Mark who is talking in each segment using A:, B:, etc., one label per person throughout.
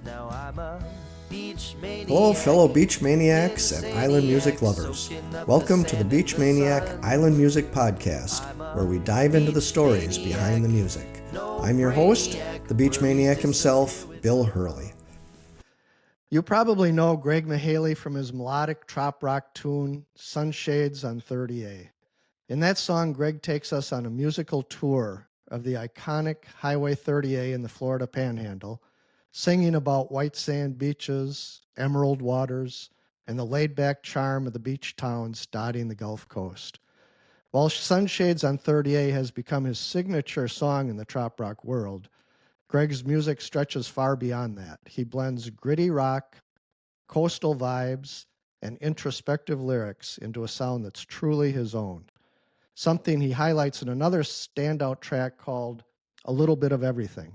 A: Hello, fellow beach maniacs and island music lovers. Welcome to the Beach Maniac Island Music Podcast, where we dive into the stories behind the music. I'm your host, the Beach Maniac himself, Bill Hurley. You probably know Greg Mihaly from his melodic Trop Rock tune, Sunshades on 30A. In that song, Greg takes us on a musical tour of the iconic Highway 30A in the Florida Panhandle, singing about white sand beaches, emerald waters, and the laid-back charm of the beach towns dotting the Gulf Coast. While Sunshades on 30A has become his signature song in the trop rock world, Greg's music stretches far beyond that. He blends gritty rock, coastal vibes, and introspective lyrics into a sound that's truly his own, something he highlights in another standout track called A Little Bit of Everything.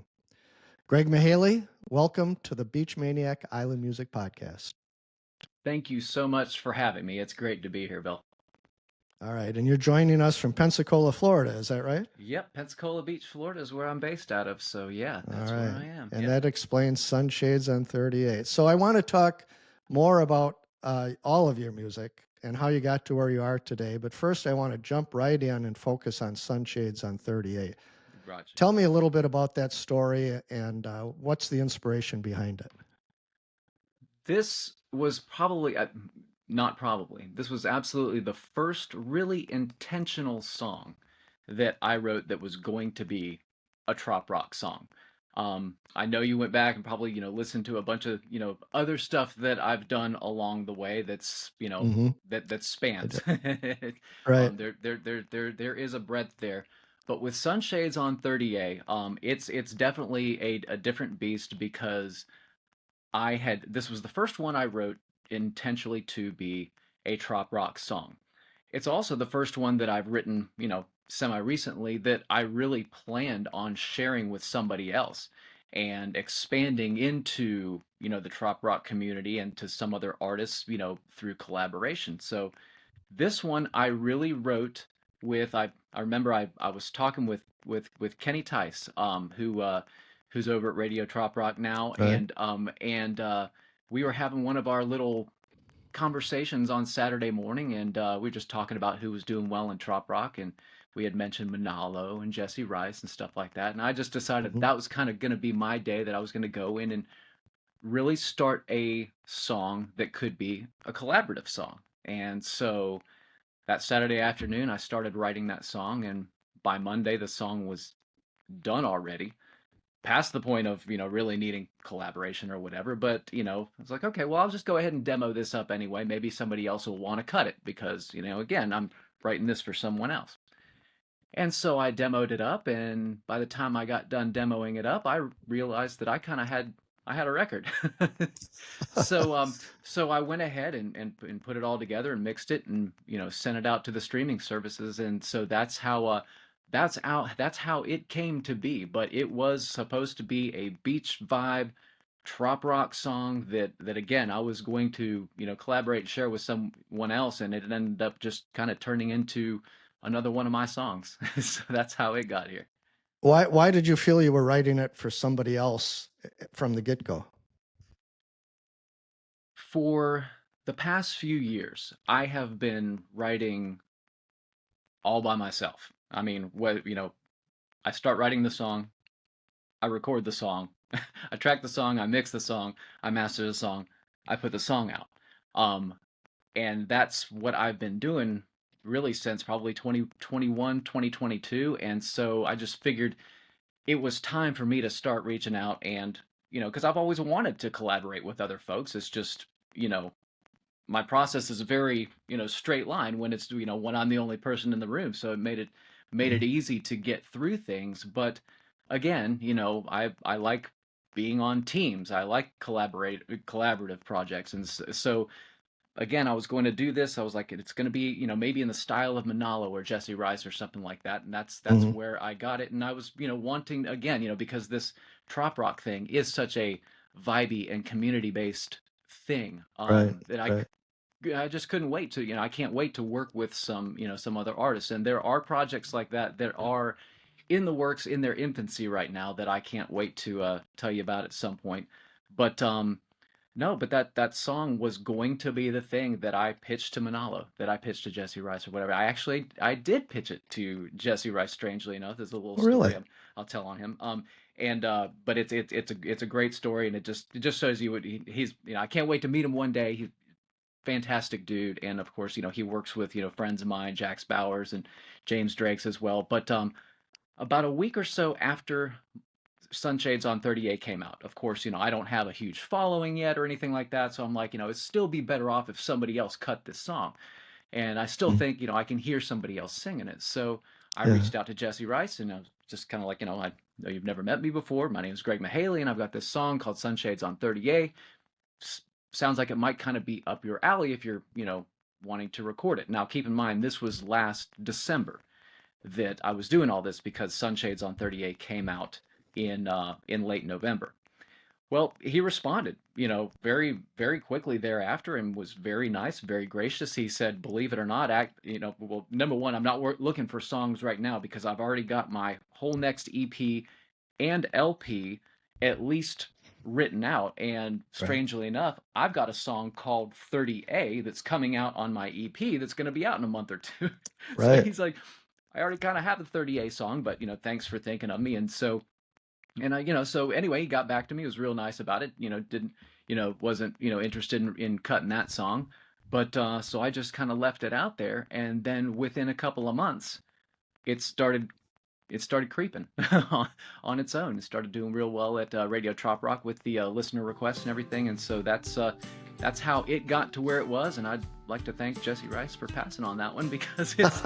A: Greg Mihaly, welcome to the Beach Maniac Island Music Podcast.
B: Thank you so much for having me. It's great to be here, Bill.
A: All right, and you're joining us from Pensacola, Florida, is that right?
B: Yep, Pensacola Beach, Florida is where I'm based out of, so yeah, that's
A: All right.
B: where I am.
A: And
B: yeah.
A: that explains Sunshades on 38. So I want to talk more about all of your music and how you got to where you are today. But first, I want to jump right in and focus on Sunshades on 38.
B: Gotcha.
A: Tell me a little bit about that story and what's the inspiration behind it?
B: This was probably, this was absolutely the first really intentional song that I wrote that was going to be a trop rock song. I know you went back and probably, listened to a bunch of, other stuff that I've done along the way that's, that spans.
A: Right.
B: There is a breadth there. But with Sunshades on 30A, it's definitely a different beast because this was the first one I wrote intentionally to be a trop rock song. It's also the first one that I've written, semi-recently that I really planned on sharing with somebody else and expanding into, the trop rock community and to some other artists, through collaboration. So this one I really wrote with I remember I was talking with Kenny Tice, who's over at Radio Trop Rock now,
A: Right.
B: and we were having one of our little conversations on Saturday morning, and we were just talking about who was doing well in trop rock, and we had mentioned Manalo and Jesse Rice and stuff like that, and I just decided that was kind of going to be my day, that I was going to go in and really start a song that could be a collaborative song. And so that Saturday afternoon, I started writing that song, and by Monday, the song was done already, past the point of, really needing collaboration or whatever. But, I was like, okay, well, I'll just go ahead and demo this up anyway. Maybe somebody else will want to cut it because, again, I'm writing this for someone else. And so I demoed it up, and by the time I got done demoing it up, I realized that I had a record. So I went ahead and put it all together and mixed it and sent it out to the streaming services, and so that's how it came to be. But it was supposed to be a beach vibe trop rock song that again I was going to collaborate and share with someone else, and it ended up just kind of turning into another one of my songs. So that's how it got here.
A: Why did you feel you were writing it for somebody else from the get-go?
B: For the past few years, I have been writing all by myself. I mean, I start writing the song, I record the song, I track the song, I mix the song, I master the song, I put the song out. Um, and that's what I've been doing really since probably 2021, 2022. And so I just figured it was time for me to start reaching out and, because I've always wanted to collaborate with other folks. It's just, my process is a very, straight line when it's, when I'm the only person in the room. So it made it easy to get through things. But again, I like being on teams. I like collaborative projects. And so again, I was going to do this. I was like, it's going to be, maybe in the style of Manalo or Jesse Rice or something like that. And that's where I got it. And I was, wanting again, because this trop rock thing is such a vibey and community based thing, that I just couldn't wait to, I can't wait to work with some other artists. And there are projects like that are in the works, in their infancy right now, that I can't wait to tell you about at some point. But no, but that song was going to be the thing that I pitched to Manalo, that I pitched to Jesse Rice or whatever. I did pitch it to Jesse Rice. Strangely enough, there's a little
A: Oh,
B: story
A: really?
B: I'll tell on him. And but it's a great story, and it just shows you he's, I can't wait to meet him one day. He's a fantastic dude, and of course, he works with, friends of mine, Jax Bowers and James Drakes as well. But about a week or so after Sunshades on 38 came out. Of course, I don't have a huge following yet or anything like that, so I'm like, it'd still be better off if somebody else cut this song. And I still
A: Mm.
B: think, I can hear somebody else singing it. So I
A: Yeah.
B: reached out to Jesse Rice, and I was just kind of like, I know you've never met me before. My name is Greg Mihaly, and I've got this song called Sunshades on 38. Sounds like it might kind of be up your alley if you're, wanting to record it. Now, keep in mind, this was last December that I was doing all this, because Sunshades on 38 came out in late November. Well, he responded, very, very quickly thereafter, and was very nice, very gracious. He said, believe it or not, well, number one, I'm not looking for songs right now, because I've already got my whole next EP and LP at least written out. And
A: Right.
B: strangely enough, I've got a song called 30A that's coming out on my EP that's going to be out in a month or two. So
A: Right.
B: he's like, I already kind of have the 30A song, but, thanks for thinking of me. And so, so anyway, he got back to me. He was real nice about it. Didn't, wasn't, interested in cutting that song. But so I just kind of left it out there. And then within a couple of months, it started creeping on its own. It started doing real well at Radio Trop Rock with the listener requests and everything. And so that's how it got to where it was. And I'd like to thank Jesse Rice for passing on that one, because it's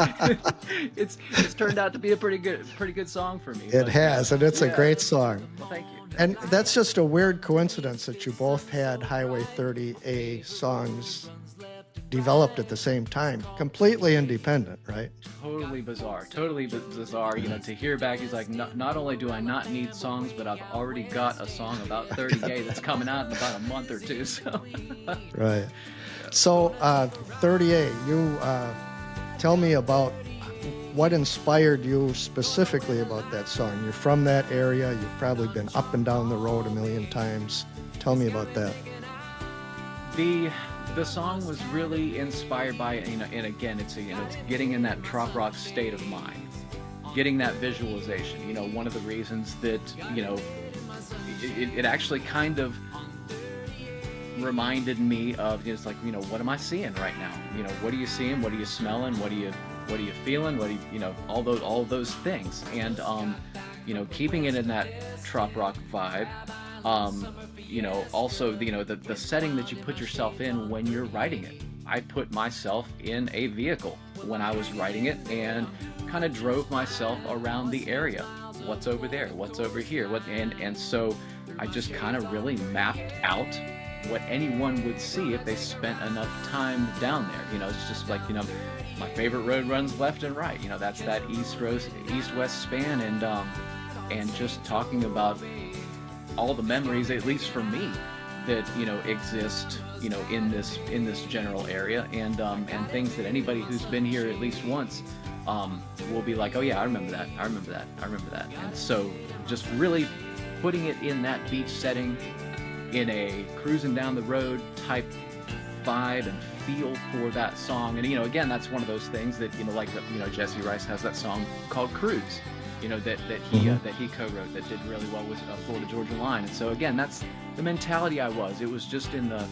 B: it's turned out to be a pretty good song for me.
A: It
B: But
A: has, and it's a
B: yeah,
A: great song.
B: well, thank you.
A: And that's just a weird coincidence that you both had Highway 30A songs developed at the same time, completely independent, right?
B: Totally bizarre. Totally bizarre. To hear back, he's like, not only do I not need songs, but I've already got a song about 30A that's coming out in about a month or two. So
A: Right. So 30A, you tell me about what inspired you specifically about that song. You're from that area. You've probably been up and down the road a million times. Tell me about that.
B: the song was really inspired by, and again, it's getting in that trop rock state of mind, getting that visualization. One of the reasons that it actually kind of reminded me of, it's like, what am I seeing right now? What are you seeing? What are you smelling? What are you feeling? What do all those things? And keeping it in that trop rock vibe. Also the setting that you put yourself in when you're writing it. I put myself in a vehicle when I was writing it, and kind of drove myself around the area. What's over there? What's over here? And so I just kind of really mapped out what anyone would see if they spent enough time down there. It's just like, my favorite road runs left and right. That's that east-west span, and just talking about all the memories, at least for me, that exist in this general area, and things that anybody who's been here at least once will be like, oh yeah, I remember that. And so just really putting it in that beach setting, in a cruising down the road type vibe and feel for that song. And again, that's one of those things that like Jesse Rice has that song called Cruise, that he co-wrote, that did really well with Florida Georgia Line. And so again, that's the mentality I was. It was just the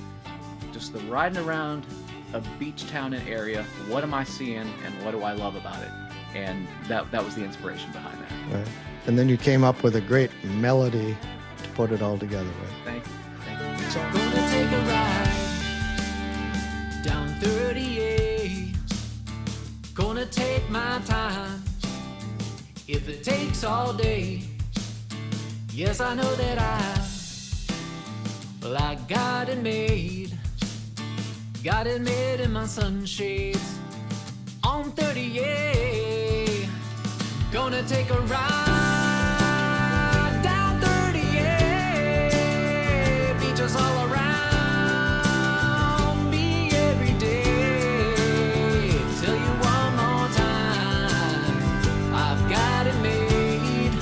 B: riding around a beach town and area. What am I seeing, and what do I love about it? And that was the inspiration behind that.
A: Right. And then you came up with a great melody to put it all together with.
B: Thank you.
C: So I'm gonna take a ride down 38. Gonna take my time if it takes all day. Yes, I know that I got it made. Got it made in my sunshades on 38. Gonna take a ride down 38. Beaches all around me every day. Tell you one more time, I've got it made.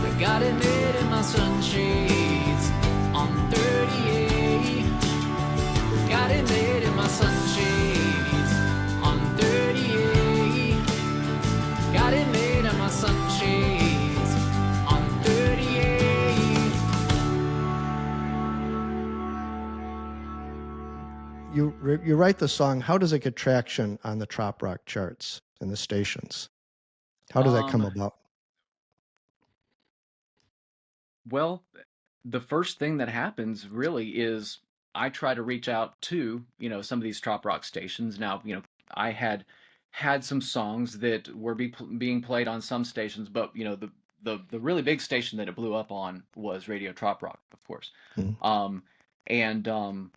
C: I got it made in my sunshades on 38.
A: you write the song. How does it get traction on the Trop Rock charts and the stations? How does that come about?
B: Well, the first thing that happens really is I try to reach out to, some of these Trop Rock stations. Now, I had some songs that were being played on some stations, but the really big station that it blew up on was Radio Trop Rock, of course.
A: Mm.
B: And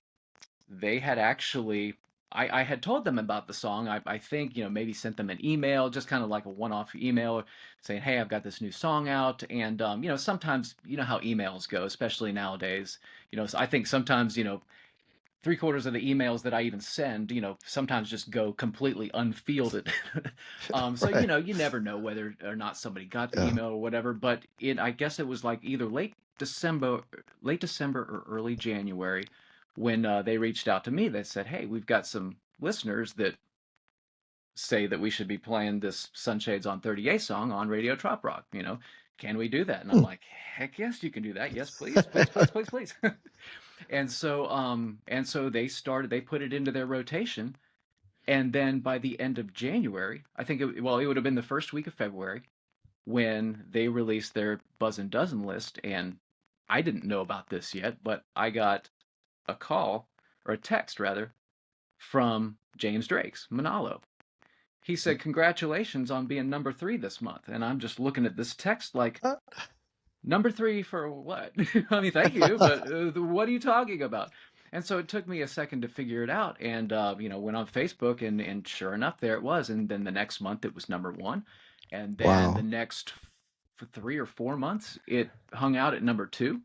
B: they had actually, I had told them about the song. I think, maybe sent them an email, just kind of like a one-off email saying, hey, I've got this new song out. And, sometimes, how emails go, especially nowadays. So I think sometimes, 3/4 of the emails that I even send, sometimes just go completely unfielded. So,
A: Right.
B: you never know whether or not somebody got the
A: Yeah.
B: email or whatever. But I guess it was like either late December or early January when they reached out to me. They said, hey, we've got some listeners that say that we should be playing this Sunshades on 38 song on Radio Trop Rock. Can we do that? And I'm
A: Hmm.
B: like, heck yes, you can do that. Yes, please, please, please, please, please. And so they put it into their rotation. And then by the end of January, I think it would have been the first week of February when they released their Buzzin' Dozen list. And I didn't know about this yet, but I got a call, or a text rather, from James Drake's Manalo. He said, congratulations on being number 3 this month. And I'm just looking at this text like, number 3 for what? I mean, thank you, but what are you talking about? And so it took me a second to figure it out, and went on Facebook, and sure enough, there it was. And then the next month it was number 1, and then
A: Wow.
B: the next 3 or 4 months it hung out at number 2.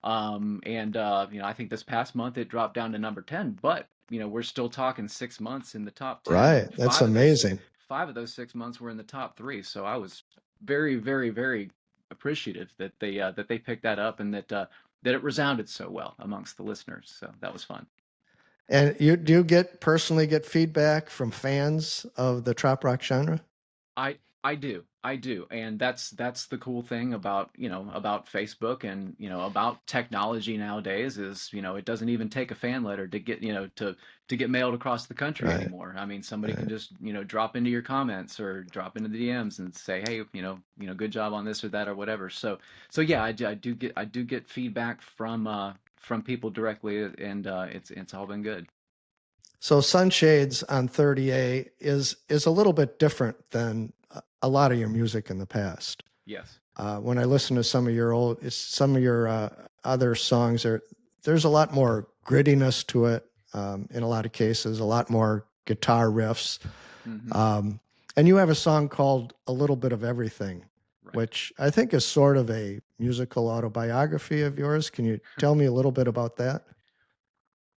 B: I think this past month it dropped down to number 10, but we're still talking 6 months in the top 10.
A: Right. That's amazing.
B: 5 of those 6 months were in the top 3. So I was very, very, very appreciative that they picked that up, and that it resounded so well amongst the listeners. So that was fun.
A: And do you personally get feedback from fans of the Trop Rock genre?
B: I do. And that's the cool thing about, about Facebook and, about technology nowadays is, it doesn't even take a fan letter to get, to get mailed across the country
A: Right.
B: anymore. I mean, somebody
A: Right.
B: can just, drop into your comments or drop into the DMs and say, hey, good job on this or that or whatever. So yeah, I do get feedback from people directly, and it's all been good.
A: So Sunshades on 30A is a little bit different than a lot of your music in the past.
B: Yes.
A: When I listen to some of your other songs, there's a lot more grittiness to it. In a lot of cases, a lot more guitar riffs.
B: Mm-hmm.
A: And you have a song called "A Little Bit of Everything,"
B: Right.
A: which I think is sort of a musical autobiography of yours. Can you tell me a little bit about that?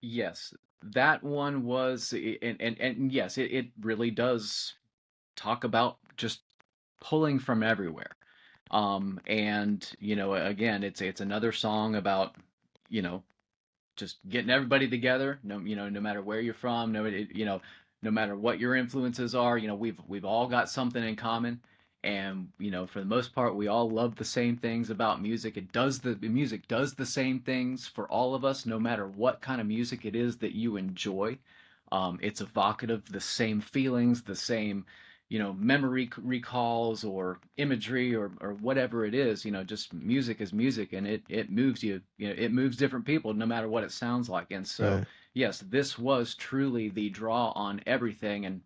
B: Yes, that one was, and yes, it really does talk about just pulling from everywhere. And again, it's another song about, just getting everybody together. No matter where you're from, no matter what your influences are, we've all got something in common. And for the most part, we all love the same things about music. The music does the same things for all of us, no matter what kind of music it is that you enjoy. It's evocative, the same feelings, the same memory recalls or imagery or whatever it is. Just music is music, and it moves you. It moves different people no matter what it sounds like. And so
A: Right.
B: yes, this was truly the draw on everything. And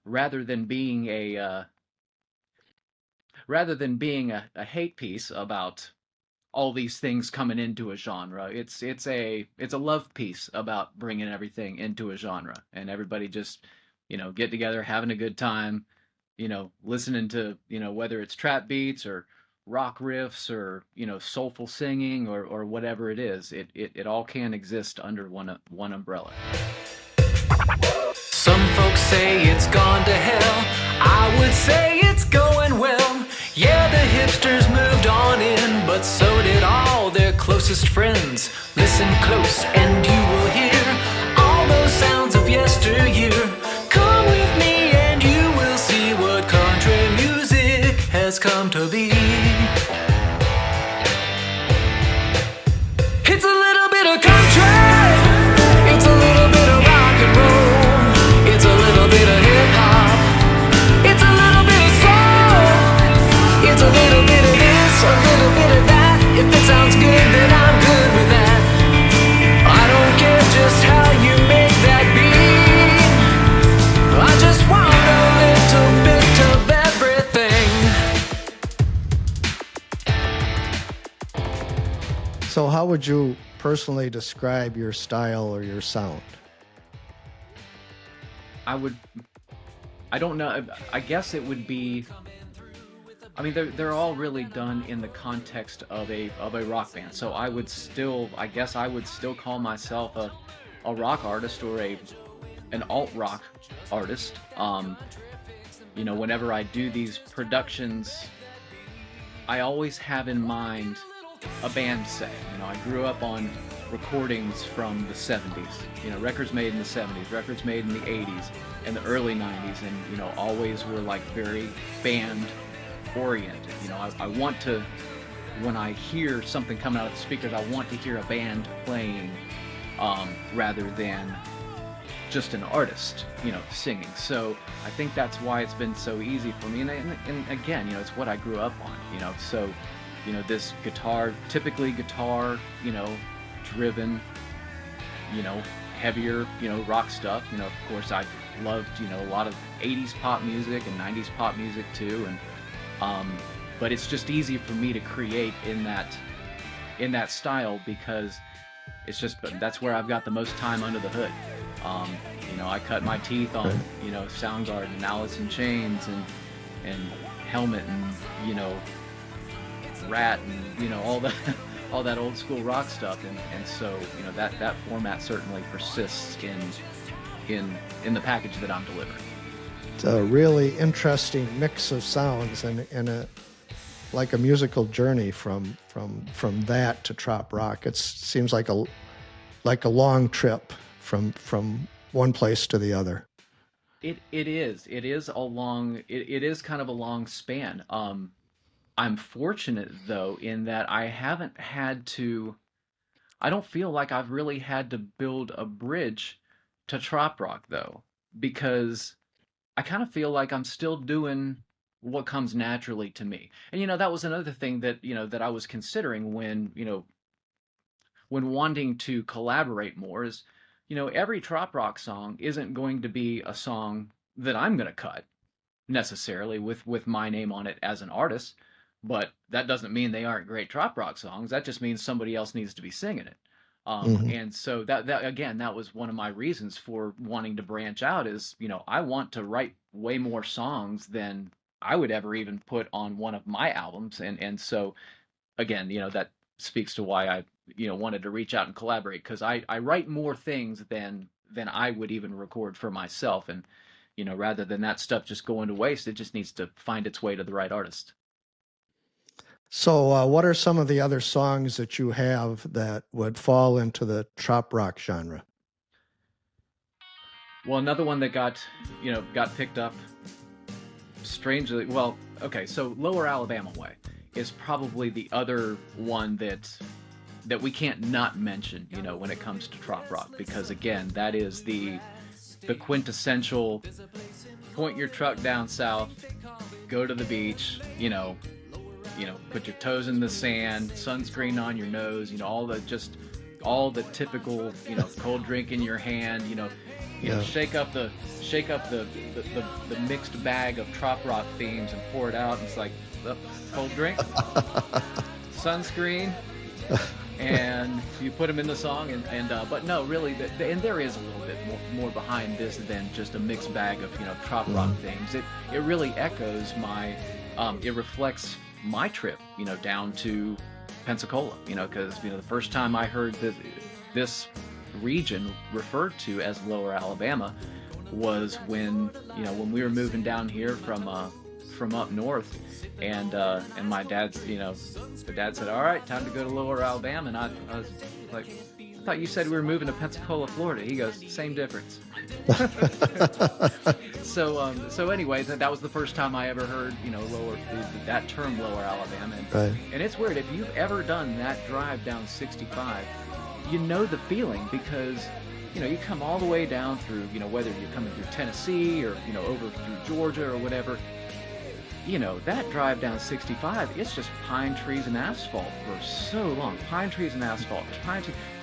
B: rather than being a hate piece about all these things coming into a genre, it's a love piece about bringing everything into a genre, and everybody just get together, having a good time, listening to whether it's trap beats or rock riffs or soulful singing or whatever it is. It all can exist under one umbrella.
C: Some folks say it's gone to hell. I would say it's going well. Yeah, the hipsters moved on in, but so did all their closest friends. Listen close and you will hear all those sounds of yesteryear. Come with me and you will see what country music has come to be. It's a little bit of country, it's a little bit of
A: would you personally describe your style or your sound?
B: I don't know. I guess it would be. I mean, they're all really done in the context of a rock band. So I guess I would still call myself a rock artist or an alt rock artist. Whenever I do these productions, I always have in mind a band set. I grew up on recordings from the 70s, records made in the 70s, records made in the 80s and the early 90s, and always were like very band oriented. I want to, when I hear something coming out of the speakers, I want to hear a band playing rather than just an artist singing. So I think that's why it's been so easy for me, and again, it's what I grew up on. So this guitar, typically guitar, driven, heavier, rock stuff. Of course I loved, a lot of 80s pop music and 90s pop music too, and but it's just easy for me to create in that style because that's where I've got the most time under the hood. I cut my teeth on, Soundgarden and Alice in Chains and Helmet and, Rat and, all that old school rock stuff. And so, that format certainly persists in the package that I'm delivering.
A: It's a really interesting mix of sounds and like a musical journey from that to Trop Rock. It seems like a long trip from one place to the other.
B: It is kind of a long span. I'm fortunate though in that I don't feel like I've really had to build a bridge to Trop Rock though, because I kind of feel like I'm still doing what comes naturally to me. And that was another thing that that I was considering when wanting to collaborate more is, every Trop Rock song isn't going to be a song that I'm going to cut necessarily with my name on it as an artist, but that doesn't mean they aren't great Trop Rock songs. That just means somebody else needs to be singing it. And so that again, that was one of my reasons for wanting to branch out is, I want to write way more songs than I would ever even put on one of my albums. And so again, that speaks to why I, wanted to reach out and collaborate, because I write more things than I would even record for myself. And, rather than that stuff just going to waste, it just needs to find its way to the right artist.
A: So what are some of the other songs that you have that would fall into the Trop Rock genre?
B: Well, another one that got picked up strangely, well, okay, so Lower Alabama Way is probably the other one that we can't not mention, when it comes to Trop Rock, because again, that is the quintessential point your truck down south, go to the beach, put your toes in the sand, sunscreen on your nose, all the typical, cold drink in your hand, shake up the mixed bag of Trop Rock themes and pour it out, and it's like, cold drink, sunscreen, and you put them in the song, and but no, really, and there is a little bit more behind this than just a mixed bag of Trop Rock themes. It really echoes my, it reflects my trip, down to Pensacola, because the first time I heard this region referred to as Lower Alabama was when we were moving down here from up north, and my dad's the dad said, all right, time to go to Lower Alabama, and I was like, I thought you said we were moving to Pensacola, Florida. He goes, same difference. So anyway, that was the first time I ever heard that term Lower Alabama, and it's weird, if you've ever done that drive down 65, the feeling, because you come all the way down through, whether you're coming through Tennessee or over through Georgia or whatever, that drive down 65, it's just pine trees and asphalt for so long. Pine trees and asphalt,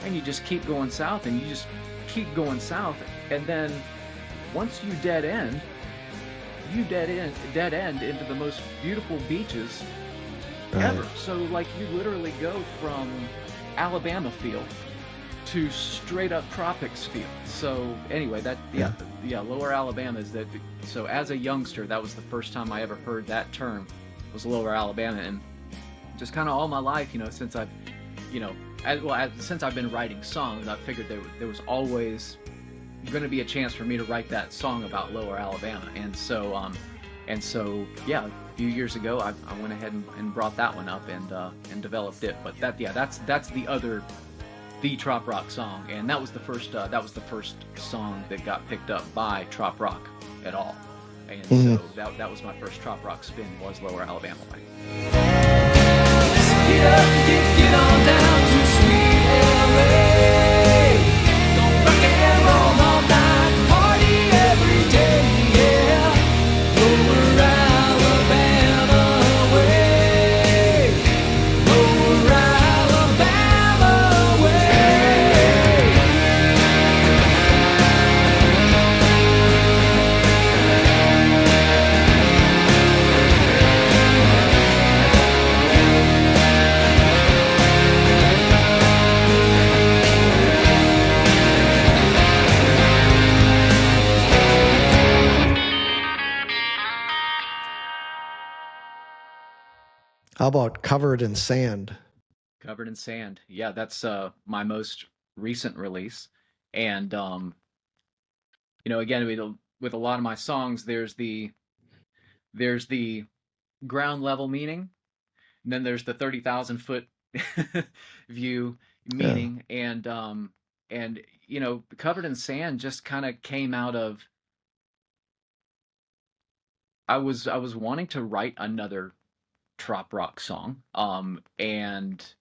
B: and you just keep going south, and you just keep going south, and then once you dead end into the most beautiful beaches ever. So like you literally go from Alabama feel to straight up tropics feel. So anyway, lower Alabama is that. So as a youngster, that was the first time I ever heard that term, was lower Alabama. And just kind of all my life, since I've, since I've been writing songs, I figured there was always going to be a chance for me to write that song about lower Alabama. And so yeah, a few years ago, I went ahead and brought that one up and developed it. But that's the Trop Rock song, and that was the first song that got picked up by Trop Rock at all. And so that was my first Trop Rock spin, was Lower Alabama Way.
C: Get up, get on down to sweet LA. Don't rock and roll all night, party every day, yeah. Lower Alabama way. Lower Alabama way.
A: How about Covered in Sand?
B: Covered in Sand. Yeah, that's my most recent release. And again, with a lot of my songs, there's the ground level meaning, and then there's the 30,000 foot view meaning. And Covered in Sand just kind of came out of, I was wanting to write another Trop Rock song, and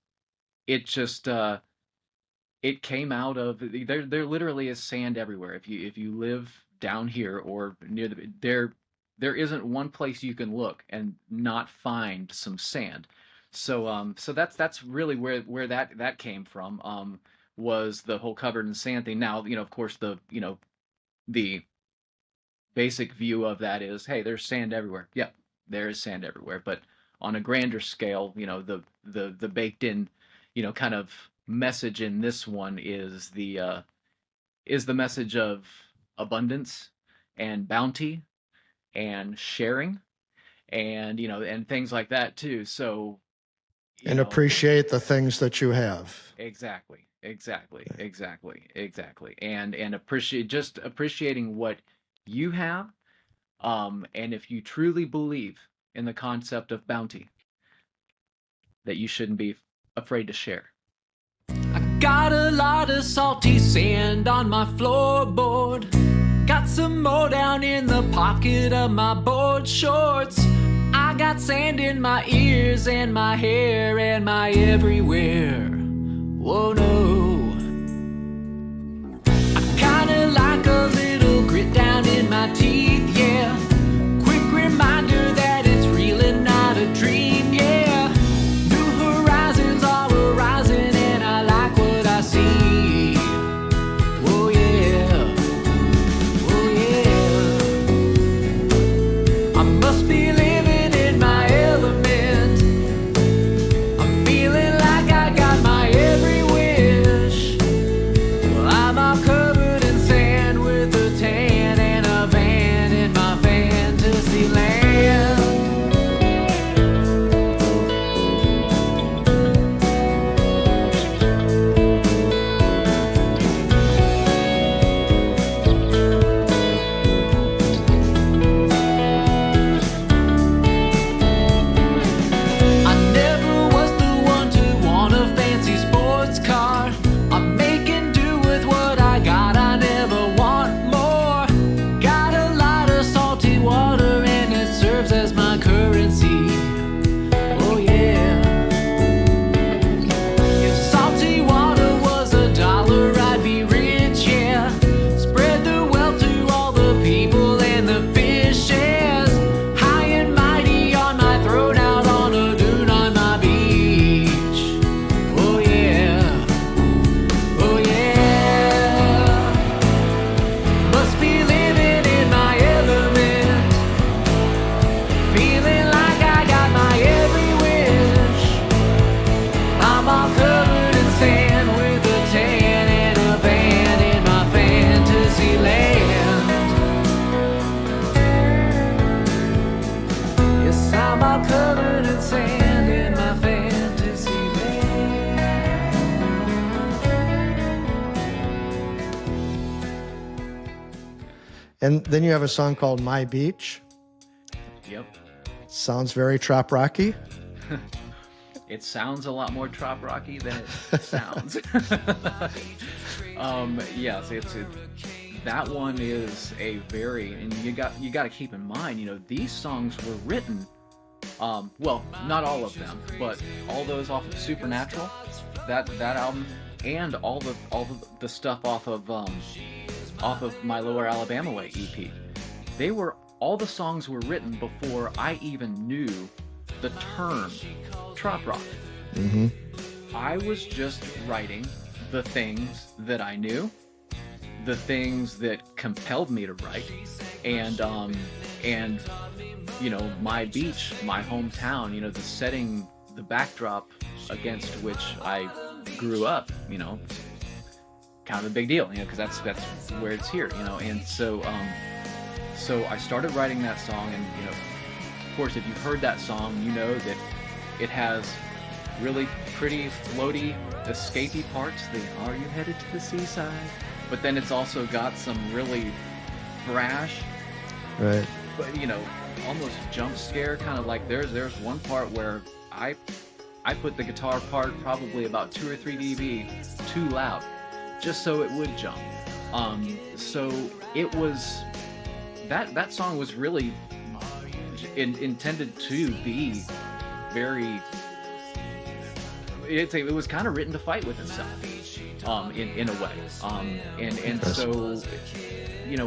B: it just it came out of, there literally is sand everywhere. If you live down here or near there isn't one place you can look and not find some sand. So that's really where that came from, was the whole Covered in Sand thing. Now, of course, the basic view of that is, hey, there's sand everywhere. Yep, there is sand everywhere, but on a grander scale, the baked in, kind of message in this one is the message of abundance and bounty and sharing, and and things like that too. So
A: And appreciate the things that you have.
B: Exactly. And appreciating what you have, and if you truly believe in the concept of bounty, that you shouldn't be afraid to share.
C: I got a lot of salty sand on my floorboard. Got some more down in the pocket of my board shorts. I got sand in my ears and my hair and my everywhere. Whoa, no. I kinda like a little grit down in my teeth, yeah. Quick reminder that it's really not a dream, yeah. New horizons are arising and I like what I see. Whoa, yeah. Whoa, yeah. I must be living in my element. I'm feeling like I got my every wish.
A: And then you have a song called My Beach.
B: Yep.
A: Sounds very trop rocky.
B: It sounds a lot more trop rocky than it sounds. Yes, that one is a very, and you got to keep in mind, these songs were written, well, not all of them, but all those off of Supernatural, that album, and all the stuff off of My Lower Alabama Way EP. All the songs were written before I even knew the term trop rock.
A: Mm-hmm.
B: I was just writing the things that I knew, the things that compelled me to write, and my beach, my hometown, the setting, the backdrop against which I grew up, kind of a big deal, because that's where it's here, and so I started writing that song, and of course, if you've heard that song, you know that it has really pretty floaty, escapey parts. Are you headed to the seaside? But then it's also got some really brash,
A: right?
B: But almost jump scare kind of like. There's one part where I put the guitar part probably about 2 or 3 dB too loud, just so it would jump. So it was that song was really intended to be very. It was kind of written to fight with itself, in a way, and so,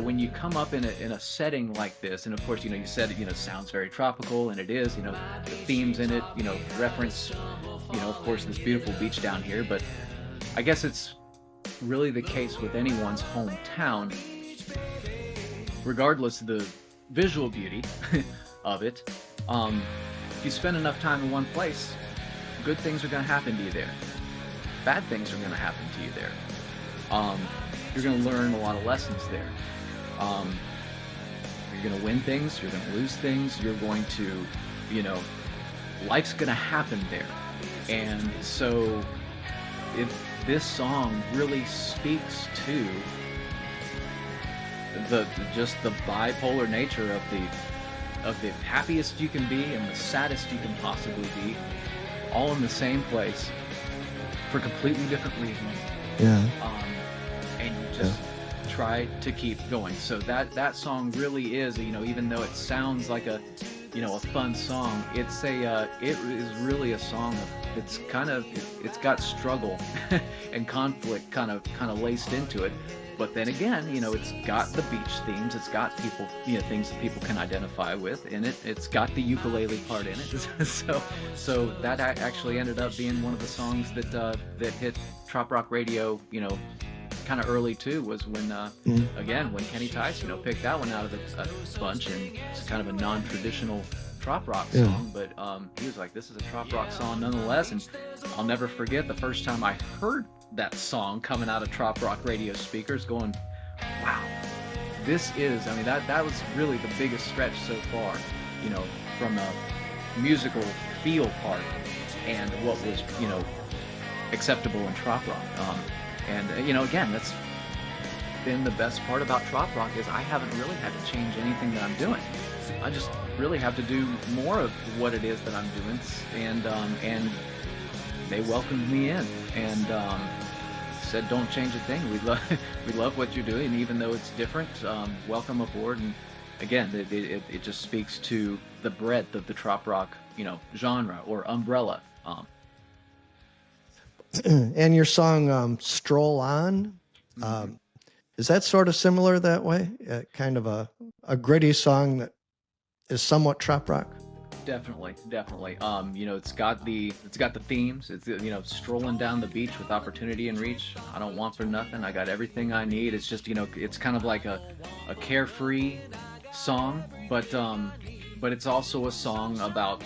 B: when you come up in a setting like this, and of course, you said it, sounds very tropical, and it is, the themes in it, reference, of course, this beautiful beach down here, but I guess it's really the case with anyone's hometown, regardless of the visual beauty of it. If you spend enough time in one place, good things are going to happen to you there. Bad things are going to happen to you there. You're going to learn a lot of lessons there. You're going to win things. You're going to lose things. You're going to, life's going to happen there. And so this song really speaks to the bipolar nature of the happiest you can be and the saddest you can possibly be, all in the same place for completely different reasons.
A: Yeah.
B: And you just try to keep going. So that song really is, even though it sounds like a fun song, it is really a song that's it's got struggle and conflict kind of laced into it. But then again, it's got the beach themes, it's got people, things that people can identify with in it. It's got the ukulele part in it. so that actually ended up being one of the songs that hit Trop Rock Radio, kind of early too, was when, again, when Kenny Tice, picked that one out of the bunch, and it's kind of a non-traditional Trop Rock song, but he was like, this is a Trop Rock song nonetheless, and I'll never forget the first time I heard that song coming out of Trop Rock radio speakers, going, wow, this is, that was really the biggest stretch so far, from a musical feel part and what was, acceptable in Trop Rock. And again, that's been the best part about Trop Rock, is I haven't really had to change anything that I'm doing. I just really have to do more of what it is that I'm doing, and they welcomed me in, and said, don't change a thing. We love what you're doing, even though it's different. Welcome aboard. And again, it just speaks to the breadth of the Trop Rock, genre or umbrella.
A: And your song Stroll On, is that sort of similar that way? Kind of a gritty song that is somewhat Trop Rock?
B: Definitely. It's got the themes. It's, strolling down the beach with opportunity and reach. I don't want for nothing. I got everything I need. It's just, it's kind of like a carefree song, but it's also a song about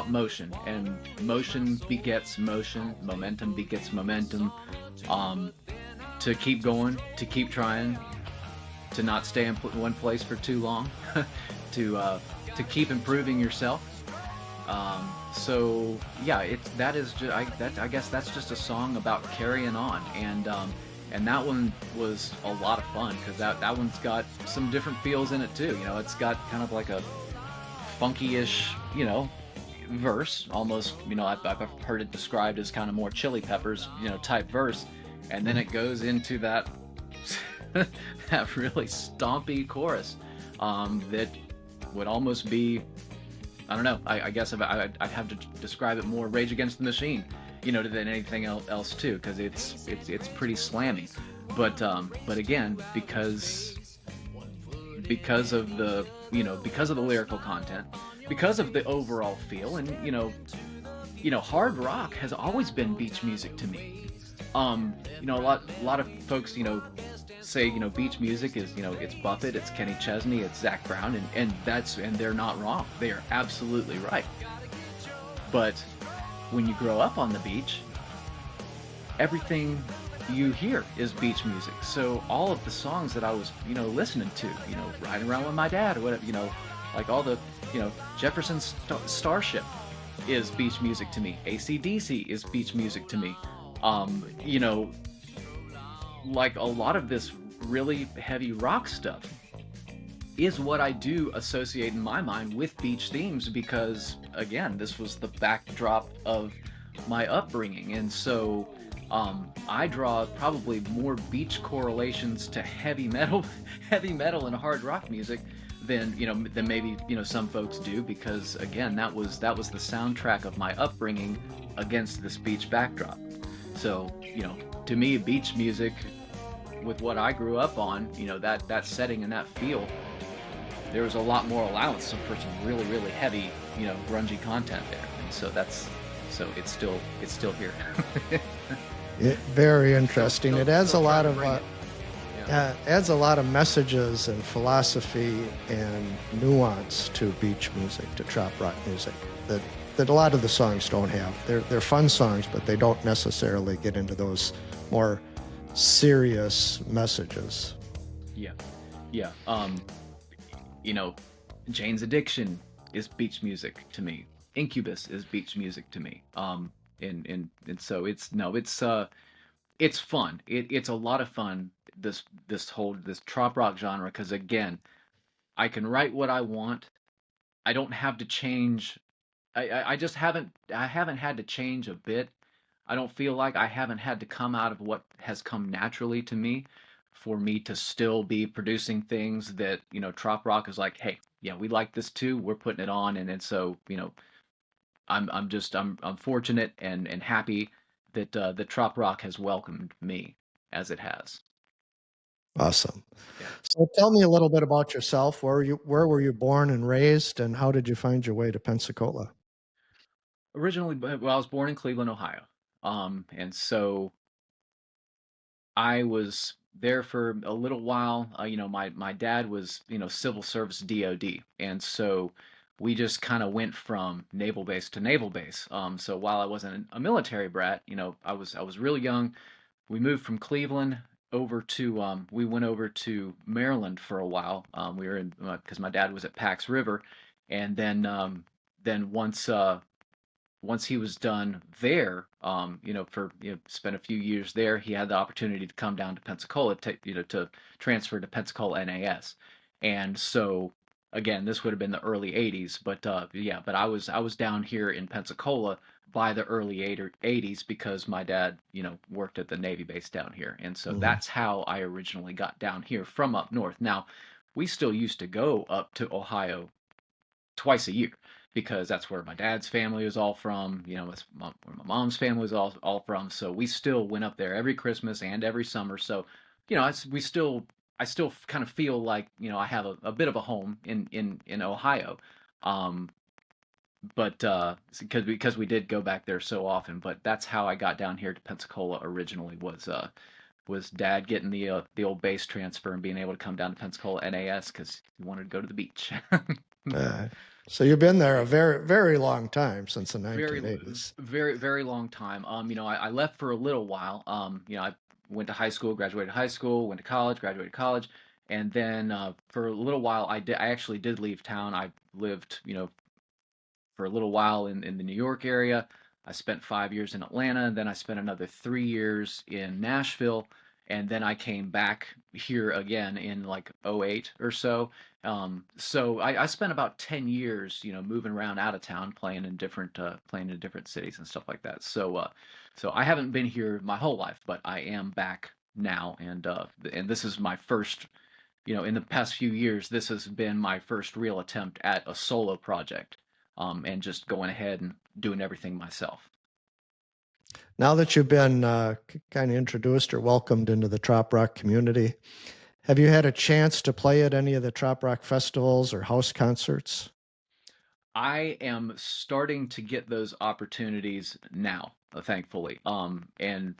B: motion, and motion begets motion, momentum begets momentum, to keep going, to keep trying, to not stay in one place for too long, to keep improving yourself. So yeah, I guess that's just a song about carrying on, and and that one was a lot of fun because that one's got some different feels in it too. It's got kind of like a funky-ish, verse almost. I've heard it described as kind of more Chili Peppers, type verse, and then it goes into that that really stompy chorus that would almost be, I don't know, I guess I'd have to describe it more Rage Against the Machine, than anything else too, because it's pretty slammy. But again, because of the because of the lyrical content, because of the overall feel, and hard rock has always been beach music to me. A lot of folks say beach music is it's Buffett, it's Kenny Chesney, it's Zach Brown, and they're not wrong. They are absolutely right. But when you grow up on the beach, everything you hear is beach music. So all of the songs that I was listening to, riding around with my dad or whatever, like all the Jefferson Starship is beach music to me. AC/DC is beach music to me. Like a lot of this really heavy rock stuff is what I do associate in my mind with beach themes, because again, this was the backdrop of my upbringing, and so I draw probably more beach correlations to heavy metal and hard rock music than maybe some folks do, because again, that was the soundtrack of my upbringing against this beach backdrop. So to me, beach music, with what I grew up on, that setting and that feel, there was a lot more allowance for some really, really heavy, grungy content there, and so it's still here.
A: Very interesting. It adds a lot of adds a lot of messages and philosophy and nuance to beach music, to trop rock music, that a lot of the songs don't have. They're fun songs, but they don't necessarily get into those more serious messages.
B: Yeah. Jane's Addiction is beach music to me. Incubus is beach music to me. And so it's fun. It's a lot of fun, this trop rock genre, because again, I can write what I want. I don't have to change. I just haven't had to change a bit. I don't feel like I haven't had to come out of what has come naturally to me for me to still be producing things that, trop rock is like, hey, yeah, we like this too, we're putting it on. And so, I'm fortunate and happy that the trop rock has welcomed me as it has.
A: Awesome.
B: Yeah.
A: So tell me a little bit about yourself. Where were you born and raised, and how did you find your way to Pensacola?
B: Originally, well, I was born in Cleveland, Ohio. And so I was there for a little while. My dad was, civil service DOD. And so we just kind of went from naval base to naval base. So while I wasn't a military brat, I was really young. We moved from Cleveland over to, we went over to Maryland for a while. We were in, because my dad was at Pax River. And then once he was done there, spent a few years there, he had the opportunity to come down to Pensacola, to transfer to Pensacola NAS. And so, again, this would have been the early 80s, but I was down here in Pensacola by the early 80s because my dad, worked at the Navy base down here. And so that's how I originally got down here from up north. Now, we still used to go up to Ohio twice a year, because that's where my dad's family was all from. That's where my mom's family was all from. So we still went up there every Christmas and every summer. So, I still kind of feel like, I have a bit of a home in Ohio. But because we did go back there so often. But that's how I got down here to Pensacola originally, was Dad getting the old base transfer and being able to come down to Pensacola NAS because he wanted to go to the beach.
A: So you've been there a very, very long time, since the 1980s.
B: Very, very long time. I left for a little while. I went to high school, graduated high school, went to college, graduated college, and then for a little while I actually did leave town. I lived, for a little while in the New York area. I spent 5 years in Atlanta, and then I spent another 3 years in Nashville. and then I came back here again in like '08 or so. So I spent about 10 years, moving around out of town, playing in different cities and stuff like that. So I haven't been here my whole life, but I am back now, and this is my first, in the past few years, this has been my first real attempt at a solo project, and just going ahead and doing everything myself.
A: Now that you've been kind of introduced or welcomed into the Trop Rock community, have you had a chance to play at any of the Trop Rock festivals or house concerts?
B: I am starting to get those opportunities now, thankfully. And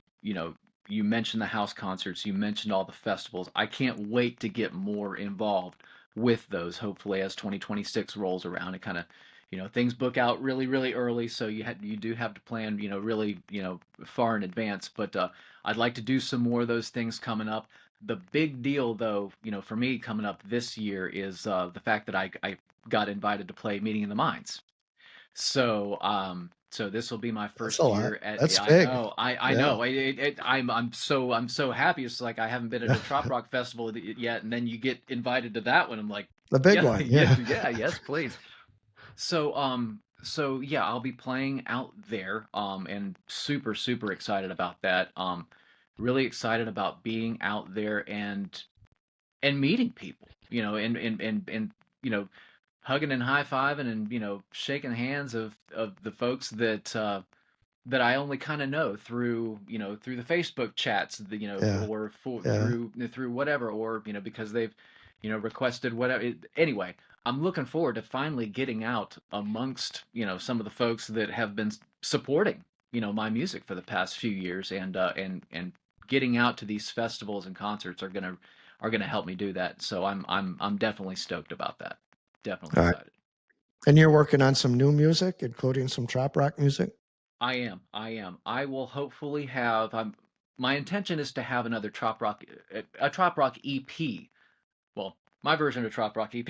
B: you mentioned the house concerts, you mentioned all the festivals. I can't wait to get more involved with those. Hopefully, as 2026 rolls around, and kind of, things book out really, really early, so you do have to plan, really, far in advance. But I'd like to do some more of those things coming up. The big deal, though, for me coming up this year is the fact that I got invited to play Meeting in the Minds. So this will be my
A: That's
B: first
A: a lot.
B: year at.
A: That's
B: I
A: big.
B: know, I
A: Yeah.
B: know. I'm so happy. It's like I haven't been at a Trop Rock festival yet, and then you get invited to that one. I'm like,
A: The big
B: yeah,
A: one.
B: yeah,
A: Yeah.
B: yeah, yes, please. So yeah, I'll be playing out there. And super, super excited about that. Really excited about being out there and meeting people. And hugging and high fiving and shaking hands of the folks that I only kind of know through the Facebook chats,
A: Yeah.
B: or
A: Yeah.
B: through whatever, or because they've requested whatever. Anyway, I'm looking forward to finally getting out amongst some of the folks that have been supporting my music for the past few years, and getting out to these festivals and concerts are gonna help me do that. So I'm definitely stoked about that. Definitely
A: All right.
B: excited.
A: And you're working on some new music, including some Trop Rock music?
B: I am. I am. I will hopefully have. My intention is to have another Trop Rock, a Trop Rock EP. Well, my version of Trop Rock EP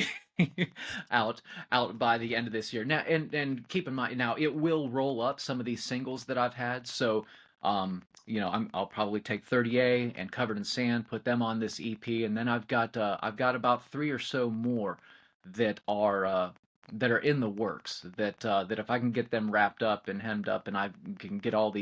B: out out by the end of this year. Now, and keep in mind, now it will roll up some of these singles that I've had. So, I'll probably take 30A and Covered in Sand, put them on this EP, and then I've got about three or so more that are uh, that are in the works. That if I can get them wrapped up and hemmed up, and I can get all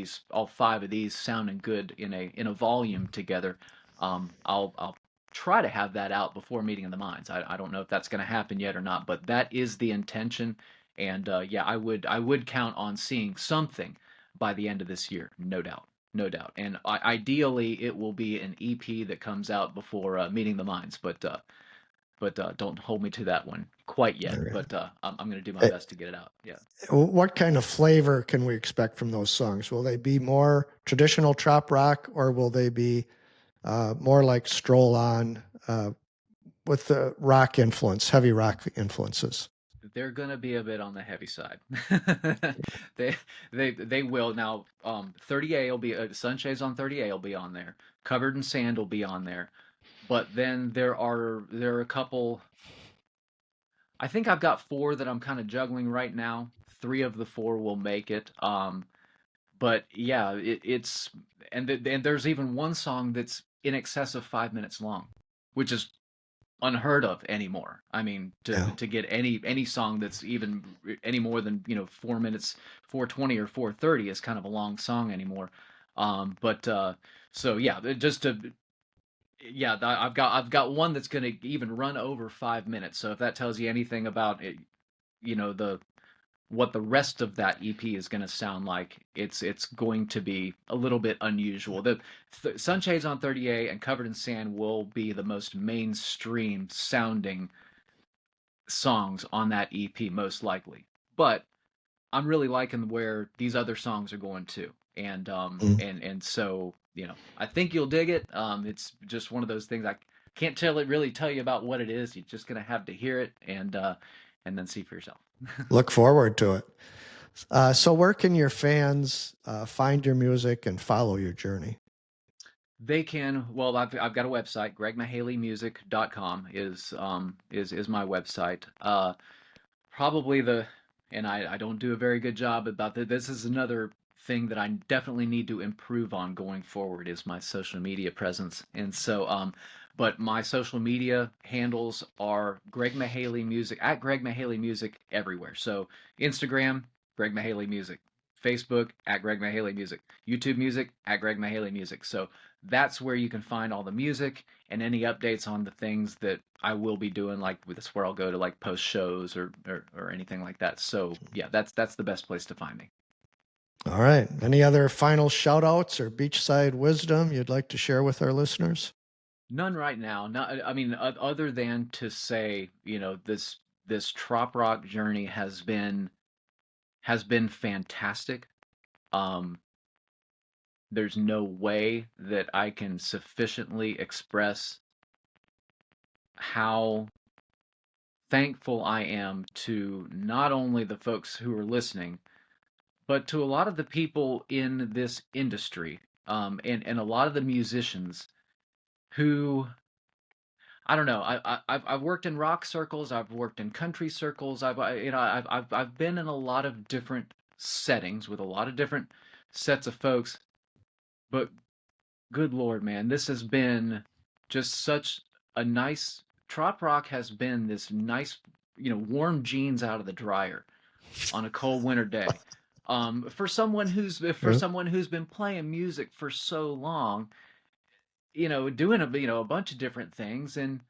B: five of these sounding good in a volume together, I'll try to have that out before Meeting in the Minds. I don't know if that's going to happen yet or not, but that is the intention. And yeah, I would count on seeing something by the end of this year, no doubt, no doubt. And ideally, it will be an EP that comes out before Meeting the Minds, but don't hold me to that one quite yet.
A: All right.
B: But I'm going to do my
A: Eh,
B: best to get it out. Yeah.
A: What kind of flavor can we expect from those songs? Will they be more traditional Trop Rock, or will they be more like Stroll On with the rock influence, heavy rock influences?
B: They're gonna be a bit on the heavy side. they they will now. 30A will be Sunshades on 30A will be on there. Covered in Sand will be on there. But then there are a couple. I think I've got four that I'm kind of juggling right now. Three of the four will make it. But yeah, it's and there's even one song that's in excess of 5 minutes long, which is unheard of anymore. I mean,
A: Yeah.
B: to get any song that's even any more than 4 minutes, 4:20 or 4:30 is kind of a long song anymore. But so yeah, just to yeah, I've got one that's going to even run over 5 minutes. So if that tells you anything about it, the what the rest of that EP is going to sound like, it's going to be a little bit unusual. The Sunshades on 30A and Covered in Sand will be the most mainstream sounding songs on that EP, most likely. But I'm really liking where these other songs are going too,
A: Mm.
B: and so I think you'll dig it. It's just one of those things I can't really tell you about what it is. You're just gonna have to hear it and then see for yourself.
A: Look forward to it. So, where can your fans find your music and follow your journey?
B: They can. Well, I've got a website. GregMihalymusic.com is my website. Probably and I don't do a very good job about that. This is another thing that I definitely need to improve on going forward is my social media presence. And so, but my social media handles are Greg Mihaly Music, at Greg Mihaly Music everywhere. So Instagram, Greg Mihaly Music. Facebook, at Greg Mihaly Music. YouTube Music, at Greg Mihaly Music. So that's where you can find all the music and any updates on the things that I will be doing. Like that's where I'll go to like post shows or anything like that. So yeah, that's the best place to find me.
A: All right. Any other final shout outs or beachside wisdom you'd like to share with our listeners?
B: None right now. Not, I mean, other than to say, this Trop Rock journey has been fantastic. There's no way that I can sufficiently express how thankful I am to not only the folks who are listening, but to a lot of the people in this industry, and a lot of the musicians who, I don't know. I've worked in rock circles. I've worked in country circles. I've been in a lot of different settings with a lot of different sets of folks. But good Lord, man, this has been just such a nice. Trop Rock has been this nice, warm jeans out of the dryer on a cold winter day. For someone who's been playing music for so long, doing a bunch of different things, and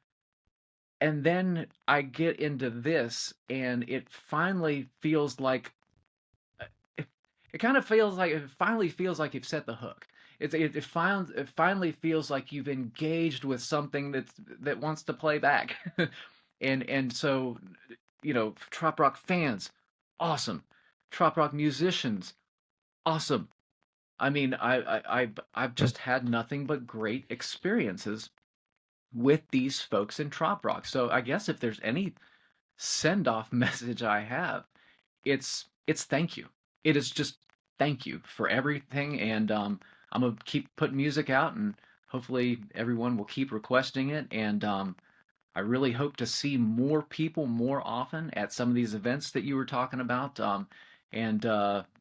B: then I get into this, and it finally feels like it finally feels like you've set the hook. It finally feels like you've engaged with something that wants to play back, and so Trop Rock fans, awesome. Trop Rock musicians, awesome. I mean, I've just had nothing but great experiences with these folks in Trop Rock. So I guess if there's any send-off message I have, it's thank you. It is just thank you for everything, and I'm gonna keep putting music out, and hopefully everyone will keep requesting it, and I really hope to see more people more often at some of these events that you were talking about, and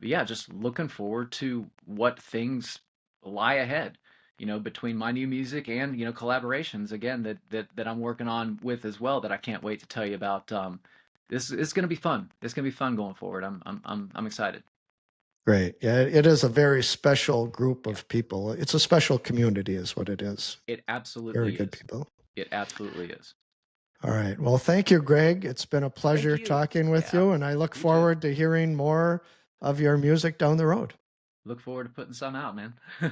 B: yeah, just looking forward to what things lie ahead, between my new music and collaborations again that I'm working on with as well that I can't wait to tell you about. This is going to be fun. It's going to be fun going forward. I'm excited.
A: Great. Yeah, it is a very special group of people. It's a special community is what it is.
B: It absolutely
A: very
B: is.
A: Good people.
B: It absolutely is.
A: All right. Well, thank you, Greg. It's been a pleasure talking with you, and I look forward to hearing more of your music down the road.
B: Look forward to putting some out, man.
A: All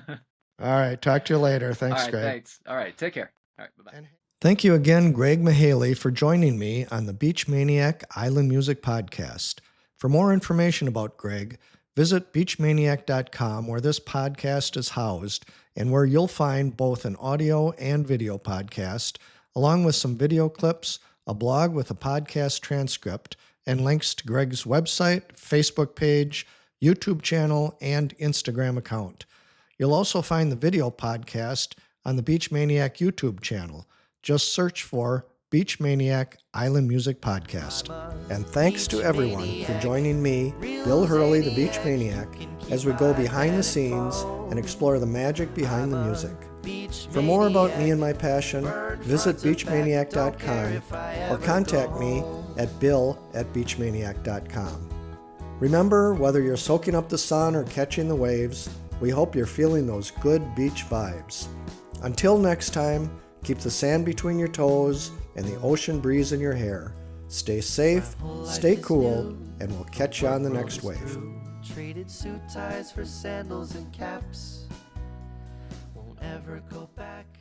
A: right. Talk to you later. Thanks,
B: All right,
A: Greg.
B: Thanks. All right. Take care. All right. Bye-bye.
A: Thank you again, Greg Mihaly, for joining me on the Beach Maniac Island Music Podcast. For more information about Greg, visit beachmaniac.com, where this podcast is housed and where you'll find both an audio and video podcast, along with some video clips, a blog with a podcast transcript, and links to Greg's website, Facebook page, YouTube channel, and Instagram account. You'll also find the video podcast on the Beach Maniac YouTube channel. Just search for Beach Maniac Island Music Podcast. And thanks to everyone for joining me, Bill Hurley, the Beach Maniac, as we go behind the scenes and explore the magic behind the music. For more about me and my passion, visit beachmaniac.com or contact me at bill@beachmaniac.com. Remember, whether you're soaking up the sun or catching the waves, we hope you're feeling those good beach vibes. Until next time, keep the sand between your toes and the ocean breeze in your hair. Stay safe, stay cool, and we'll catch you on the next wave.
C: Traded suit ties for sandals and caps. Won't ever go back.